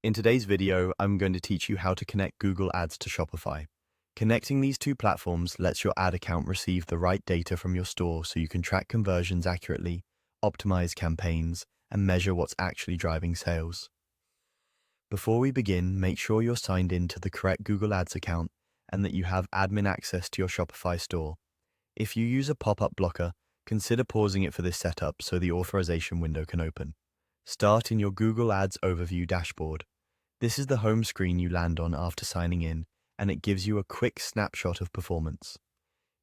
In today's video, I'm going to teach you how to connect Google Ads to Shopify. Connecting these two platforms lets your ad account receive the right data from your store so you can track conversions accurately, optimize campaigns, and measure what's actually driving sales. Before we begin, make sure you're signed in to the correct Google Ads account and that you have admin access to your Shopify store. If you use a pop-up blocker, consider pausing it for this setup so the authorization window can open. Start in your Google Ads Overview dashboard. This is the home screen you land on after signing in, and it gives you a quick snapshot of performance.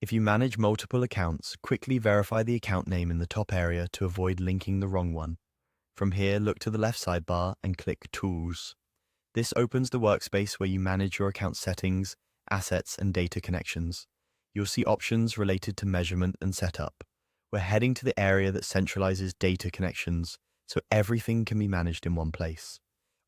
If you manage multiple accounts, quickly verify the account name in the top area to avoid linking the wrong one. From here, look to the left sidebar and click Tools. This opens the workspace where you manage your account settings, assets, and data connections. You'll see options related to measurement and setup. We're heading to the area that centralizes data connections, so everything can be managed in one place.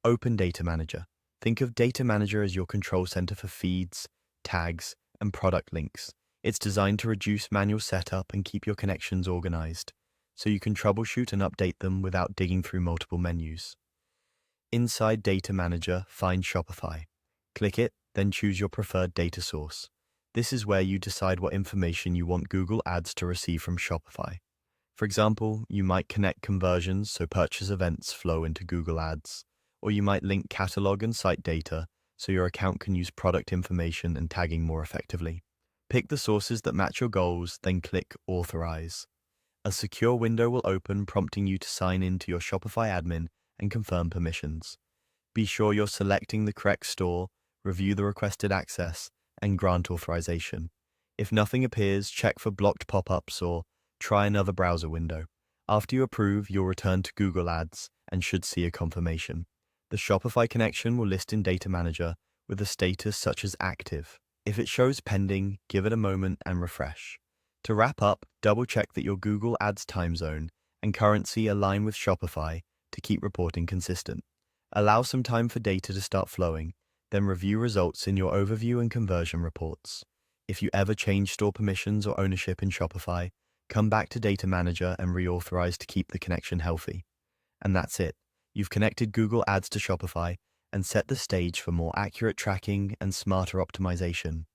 Open Data Manager. Think of Data Manager as your control center for feeds, tags, and product links. It's designed to reduce manual setup and keep your connections organized, so you can troubleshoot and update them without digging through multiple menus. Inside Data Manager, find Shopify. Click it, then choose your preferred data source. This is where you decide what information you want Google Ads to receive from Shopify. For example, you might connect conversions so purchase events flow into Google Ads, or you might link catalog and site data so your account can use product information and tagging more effectively. Pick the sources that match your goals, then click Authorize. A secure window will open, prompting you to sign in to your Shopify admin and confirm permissions. Be sure you're selecting the correct store, review the requested access, and grant authorization. If nothing appears, check for blocked pop-ups or try another browser window. After you approve, you'll return to Google Ads and should see a confirmation. The Shopify connection will list in Data Manager with a status such as active. If it shows pending, give it a moment and refresh. To wrap up, double-check that your Google Ads time zone and currency align with Shopify to keep reporting consistent. Allow some time for data to start flowing, then review results in your overview and conversion reports. If you ever change store permissions or ownership in Shopify, come back to Data Manager and reauthorize to keep the connection healthy. And that's it. You've connected Google Ads to Shopify and set the stage for more accurate tracking and smarter optimization.